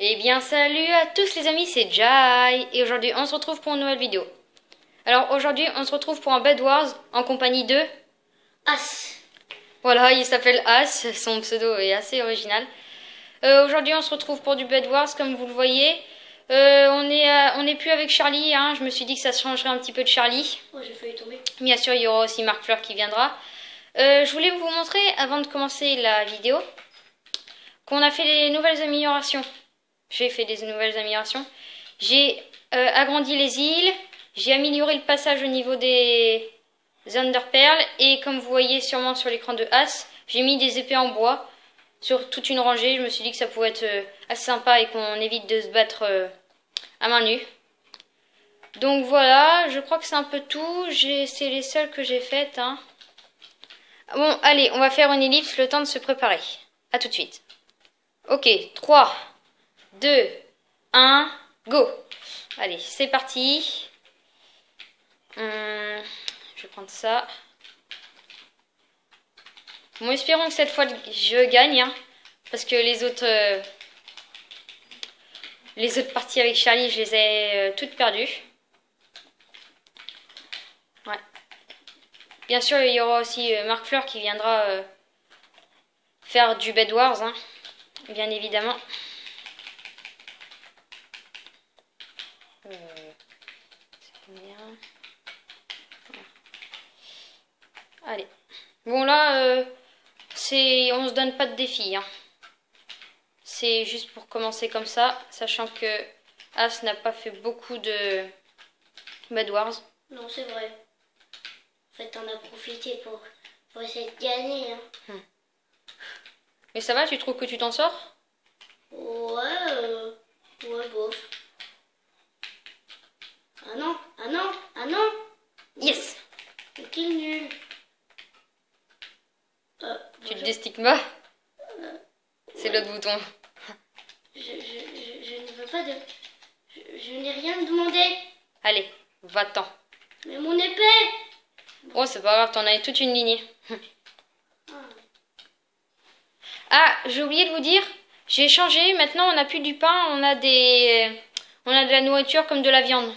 Eh bien salut à tous les amis, c'est Jai et aujourd'hui on se retrouve pour une nouvelle vidéo. Alors aujourd'hui on se retrouve pour un Bed Wars en compagnie de As. Voilà, il s'appelle As, son pseudo est assez original. Aujourd'hui on se retrouve pour du Bed Wars comme vous le voyez. On est plus avec Charlie, hein. Je me suis dit que ça changerait un petit peu de Charlie. Oh, j'ai failli tomber. Bien sûr il y aura aussi Marc Fleur qui viendra. Je voulais vous montrer avant de commencer la vidéo qu'on a fait les nouvelles améliorations. J'ai fait des nouvelles améliorations. J'ai agrandi les îles. J'ai amélioré le passage au niveau des Underperles. Et comme vous voyez sûrement sur l'écran de As, j'ai mis des épées en bois sur toute une rangée. Je me suis dit que ça pouvait être assez sympa et qu'on évite de se battre à main nue. Donc voilà, je crois que c'est un peu tout. C'est les seules que j'ai faites. Hein. Bon, allez, on va faire une ellipse, le temps de se préparer. A tout de suite. Ok, 3, 2, 1, go. Allez, c'est parti. Je vais prendre ça. Bon, espérons que cette fois je gagne. Hein, parce que les autres parties avec Charlie, je les ai toutes perdues. Ouais. Bien sûr, il y aura aussi Marc Fleur qui viendra faire du Bed Wars. Hein, bien évidemment. C'est bien. Allez. Bon là, on se donne pas de défi. Hein. C'est juste pour commencer comme ça, sachant que As n'a pas fait beaucoup de Bed Wars. Non, c'est vrai. En fait, on a profité pour essayer de gagner. Hein. Mais ça va, tu trouves que tu t'en sors? Ouais, bof. Ah non, ah non, ah non. Yes! Quel nul. Tu te déstigmas? C'est l'autre bouton. Je ne veux pas de... Je n'ai rien demandé. Allez, va-t'en. Mais mon épée. Oh, c'est pas grave, t'en as toute une lignée. Ah, j'ai oublié de vous dire, j'ai changé, maintenant on n'a plus du pain, on a de la nourriture comme de la viande.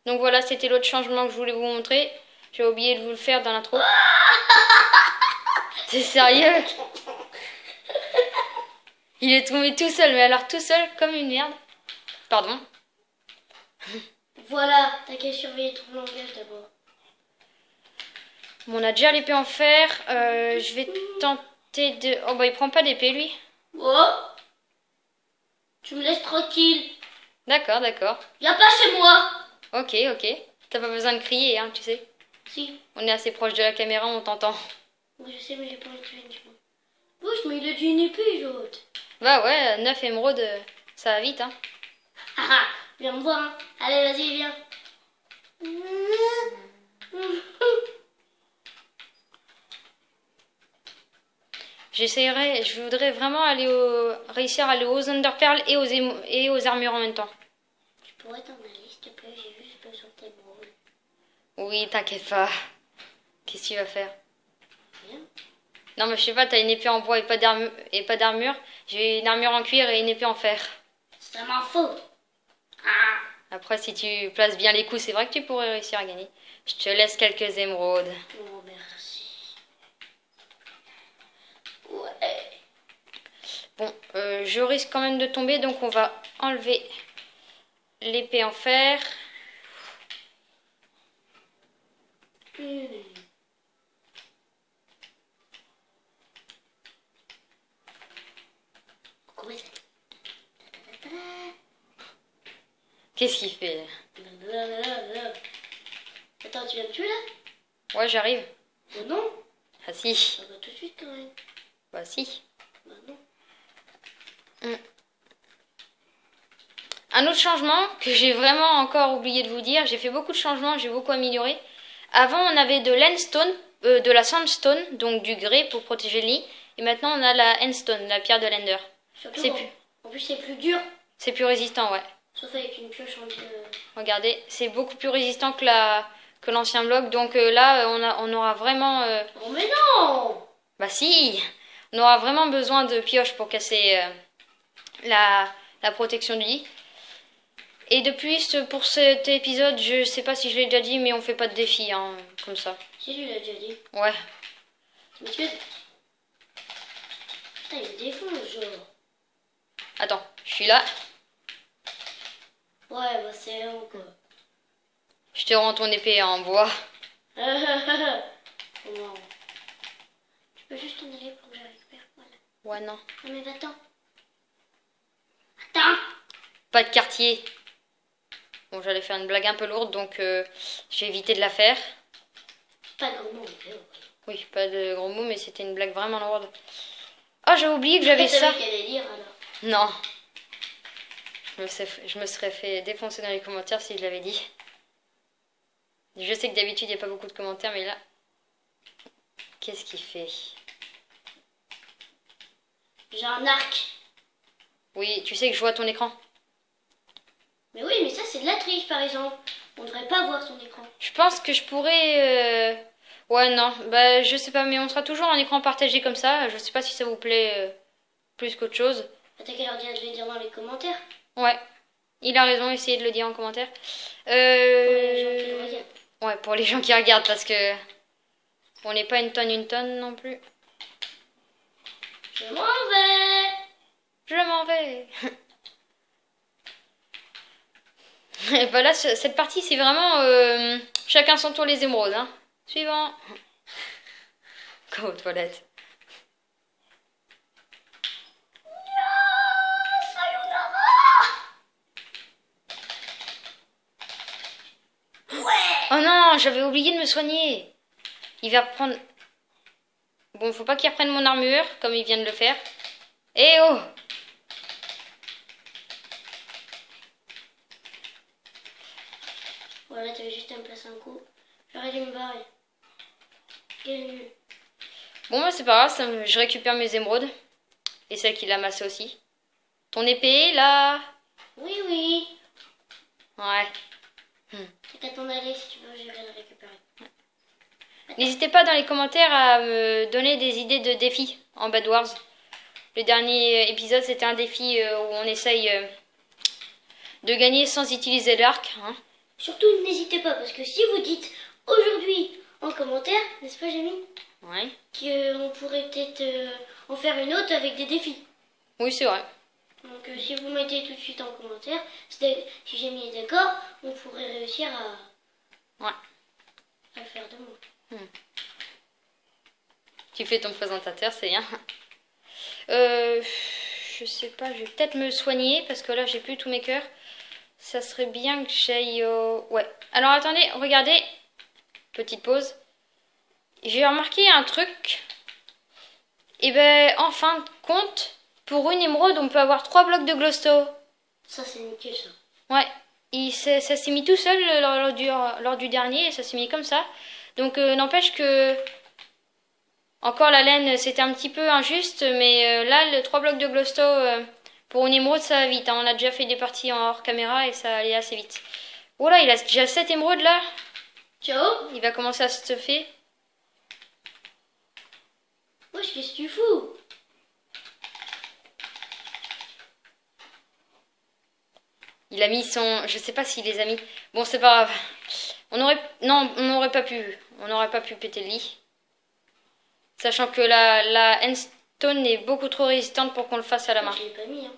Donc voilà, c'était l'autre changement que je voulais vous montrer. J'ai oublié de vous le faire dans l'intro. T'es sérieux? Il est tombé tout seul, mais alors tout seul comme une merde. Pardon. Voilà, t'as qu'à surveiller ton langage d'abord. Bon, on a déjà l'épée en fer. Je vais tenter de... Oh bah il prend pas d'épée lui. Oh, tu me laisses tranquille. D'accord, d'accord. Viens pas chez moi. Ok, ok. T'as pas besoin de crier, hein, tu sais. Si. On est assez proche de la caméra, on t'entend. Oui, je sais, mais j'ai pas envie de faire une chose. Wesh, mais il a dit une épée, l'autre. Bah ouais, 9 émeraudes, ça va vite, hein. Ah ah, viens me voir, hein. Allez, vas-y, viens. Je voudrais vraiment réussir à aller aux Underperles et aux armures en même temps. Tu pourrais t'en aller, s'il te plaît, j'ai juste besoin de tes bras. Oui, t'inquiète pas. Qu'est-ce que tu vas faire? Rien. Non, mais je sais pas, t'as une épée en bois et pas d'armure. J'ai une armure en cuir et une épée en fer. Ça m'en fout. Ah. Après, si tu places bien les coups, c'est vrai que tu pourrais réussir à gagner. Je te laisse quelques émeraudes. Oh, merci. Ouais. Bon, je risque quand même de tomber, donc on va enlever l'épée en fer. Qu'est-ce qu'il fait? Attends, tu viens me tuer là? Ouais, j'arrive. Oh non. Ah si. Ah bah tout de suite quand même. Bah si. Bah non. Un autre changement que j'ai vraiment encore oublié de vous dire, j'ai fait beaucoup de changements, j'ai beaucoup amélioré. Avant, on avait de l'endstone, de la sandstone, donc du grès pour protéger le lit. Et maintenant, on a la endstone, la pierre de l'ender. Surtout, en plus c'est plus dur. C'est plus résistant, ouais. Sauf avec une pioche en... Regardez, c'est beaucoup plus résistant que l'ancien bloc. Donc là, on aura vraiment... Oh mais non. Bah si, on aura vraiment besoin de pioche pour casser la la protection du lit. Et de plus, pour cet épisode, je sais pas si je l'ai déjà dit, mais on fait pas de défi, hein, comme ça. Si, tu l'as déjà dit. Ouais. Mais tu... Putain, il défonce, genre. Attends, je suis là. Ouais, bah c'est long, quoi. Je te rends ton épée en bois. Comment? Tu peux juste t'en aller pour que je récupère, voilà. Ouais, non. Non mais va-t'en. Attends. Pas de quartier. Bon, j'allais faire une blague un peu lourde, donc j'ai évité de la faire. Pas de gros mots, mais bon. Oui, pas de gros mots, mais c'était une blague vraiment lourde. Ah, j'avais oublié que j'avais ça. Qu'elle lire, alors. Non. Je me serais fait défoncer dans les commentaires si je l'avais dit. Je sais que d'habitude, il n'y a pas beaucoup de commentaires, mais là... Qu'est-ce qu'il fait? J'ai un arc. Oui, tu sais que je vois ton écran. Mais oui, mais ça c'est de la triche par exemple. On devrait pas voir son écran. Je pense que je pourrais... Ouais, non. Bah, je sais pas, mais on sera toujours en écran partagé comme ça. Je sais pas si ça vous plaît plus qu'autre chose. T'as qu'à leur dire de le dire dans les commentaires. Ouais. Il a raison, essayez de le dire en commentaire. Pour les gens qui le regardent. Ouais, pour les gens qui regardent, parce que... On n'est pas une tonne non plus. Je m'en vais. Je m'en vais. Et voilà, cette partie, c'est vraiment chacun son tour les émeraudes. Hein. Suivant. Go aux toilettes. Oh non, j'avais oublié de me soigner. Il va reprendre... Bon, faut pas qu'il reprenne mon armure, comme il vient de le faire. Eh oh! Voilà, t'avais juste à me placer un coup. J'aurais dû me barrer. Quel nul. Bon, bah c'est pas grave, je récupère mes émeraudes. Et celle qu'il a amassée aussi. Ton épée, là? Oui, oui. Ouais. T'as qu'à t'en aller si tu veux, j'irai le récupérer. N'hésitez pas dans les commentaires à me donner des idées de défis en Bed Wars. Le dernier épisode, c'était un défi où on essaye de gagner sans utiliser l'arc. Hein. Surtout, n'hésitez pas, parce que si vous dites aujourd'hui en commentaire, n'est-ce pas, Jamie, Ouais. qu'on pourrait peut-être en faire une autre avec des défis. Oui, c'est vrai. Donc, si vous mettez tout de suite en commentaire, si Jamie est d'accord, on pourrait réussir Ouais. à le faire de moi. Tu fais ton présentateur, c'est bien. Je sais pas, je vais peut-être me soigner parce que là j'ai plus tous mes cœurs. Ça serait bien que j'aille au... Ouais. Alors attendez, regardez. Petite pause. J'ai remarqué un truc. Et ben en fin de compte, pour une émeraude, on peut avoir 3 blocs de glowstone. Ça, c'est nickel, ça. Ouais. Ça s'est mis tout seul lors du dernier et ça s'est mis comme ça. Donc n'empêche que... Encore la laine, c'était un petit peu injuste, mais là, le 3 blocs de glowstone pour une émeraude, ça va vite. Hein. On a déjà fait des parties en hors caméra et ça allait assez vite. Oh là, il a déjà 7 émeraudes là. Ciao. Il va commencer à se stuffer. Wesh, qu'est-ce que tu fous? Il a mis son... Je sais pas s'il les a mis. Bon, c'est pas grave. Non, on n'aurait pas pu. On n'aurait pas pu péter le lit. Sachant que la endstone est beaucoup trop résistante pour qu'on le fasse à la main. Je l'ai pas mis, hein.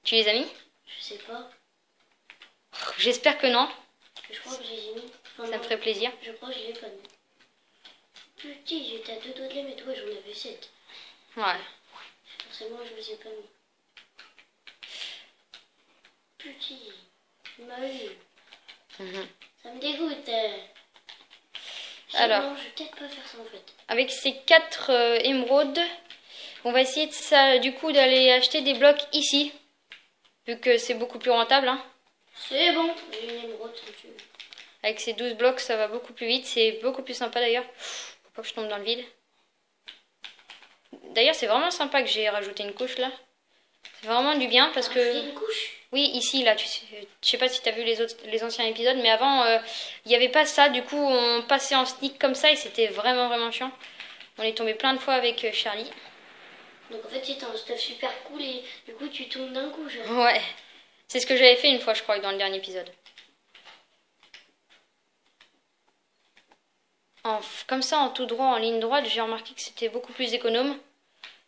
Tu les as mis? Je sais pas. J'espère que non. Je crois que je les ai mis. Enfin, Ça me ferait plaisir. Je crois que je l'ai pas mis. Petit, j'étais à 2 doigts de les mettre. Ouais, j'en avais 7. Ouais. Forcément, je les ai pas mis. Petit, il m'a eu. Ça me dégoûte. Alors. Non, je vais peut-être pas faire ça en fait. Avec ces 4 émeraudes, on va essayer de ça, du coup d'aller acheter des blocs ici. Vu que c'est beaucoup plus rentable. Hein. C'est bon, j'ai une émeraude si tu veux. Avec ces 12 blocs, ça va beaucoup plus vite. C'est beaucoup plus sympa d'ailleurs. Faut pas que je tombe dans le vide. D'ailleurs, c'est vraiment sympa que j'ai rajouté une couche là. C'est vraiment du bien parce que... Une couche? Oui, ici, là, je sais pas si t'as vu les anciens épisodes, mais avant, il n'y avait pas ça. Du coup, on passait en sneak comme ça et c'était vraiment chiant. On est tombé plein de fois avec Charlie. Donc en fait, c'est un stuff super cool et du coup, tu tombes d'un coup, genre. Ouais. C'est ce que j'avais fait une fois, je crois, dans le dernier épisode. Comme ça, en tout droit, en ligne droite, j'ai remarqué que c'était beaucoup plus économe.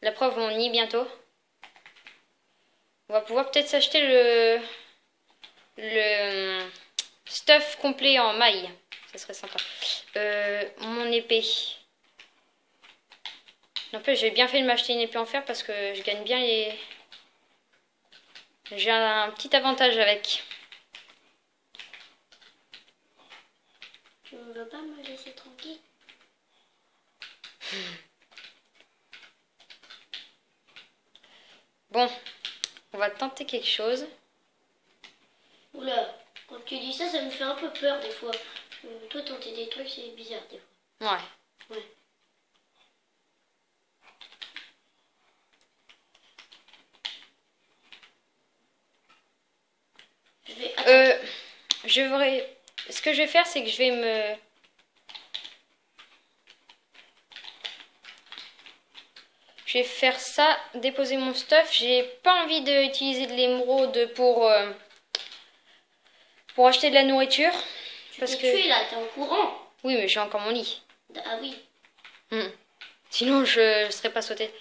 La preuve, on y est bientôt. On va pouvoir peut-être s'acheter le stuff complet en maille. Ça serait sympa. Mon épée. En plus, j'ai bien fait de m'acheter une épée en fer parce que je gagne bien les... J'ai un petit avantage avec. Tu ne veux pas me laisser tranquille? Bon, on va tenter quelque chose. Oula, quand tu dis ça, ça me fait un peu peur des fois. Toi, tenter des trucs, c'est bizarre des fois. Ouais. Ouais. Ce que je vais faire, c'est que je vais me... Je vais faire ça, déposer mon stuff. J'ai pas envie d'utiliser de l'émeraude pour acheter de la nourriture. Parce que tu es là, t'es en courant. Oui, mais j'ai encore mon lit. Ah oui. Sinon, je serais pas sauté.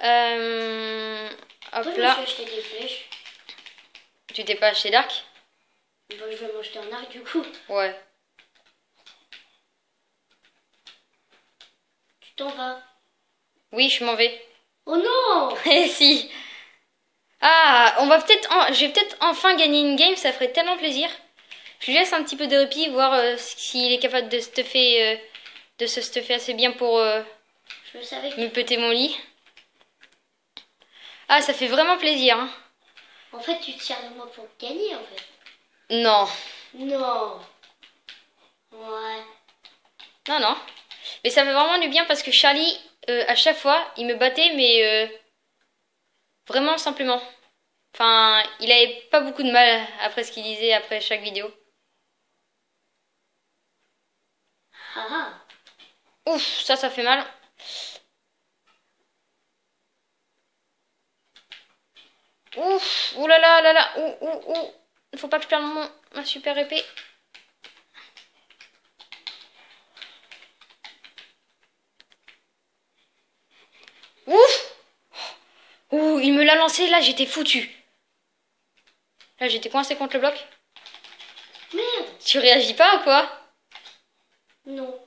Hop Toi, là. je me suis acheté des flèches. Tu t'es pas acheté d'arc? Bah, je vais m'acheter un arc du coup. Ouais. Tu t'en vas. Oui, je m'en vais. Oh non! Eh si. Ah, je vais peut-être enfin gagner une game, ça ferait tellement plaisir. Je lui laisse un petit peu de répit, voir s'il est capable de se stuffer assez bien pour Je savais que... me péter mon lit. Ah, ça fait vraiment plaisir. Hein. En fait, tu te sers de moi pour gagner, en fait. Non. Non. Ouais. Non, non. Mais ça fait vraiment du bien parce que Charlie, à chaque fois, il me battait, mais vraiment simplement. Enfin, il avait pas beaucoup de mal après ce qu'il disait après chaque vidéo. Ah. Ouf, ça fait mal. Ouf, ouh là là là là, ouh. Il faut pas que je perde ma super épée. Ouf! Ouh, il me l'a lancé, là j'étais foutu. Là j'étais coincé contre le bloc. Merde. Tu réagis pas ou quoi? Non.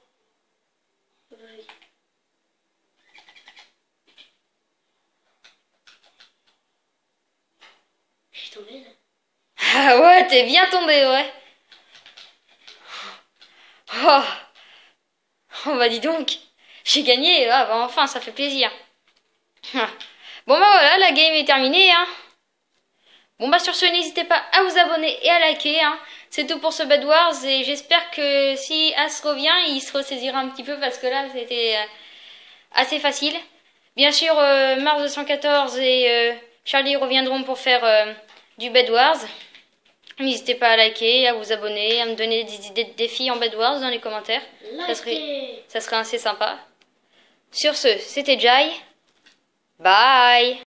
Je suis tombée là. Ah ouais, t'es bien tombé, ouais. Oh bah dis donc, j'ai gagné, ah bah enfin ça fait plaisir. Bon bah voilà, la game est terminée, hein. Bon bah sur ce, n'hésitez pas à vous abonner et à liker, hein. C'est tout pour ce Bed Wars et j'espère que si As revient, il se ressaisira un petit peu parce que là c'était assez facile. Bien sûr, Mars 214 et Charlie reviendront pour faire du Bed Wars. N'hésitez pas à liker, à vous abonner, à me donner des idées de défis en Bed Wars dans les commentaires. Ça serait assez sympa. Sur ce, c'était Jai. Bye!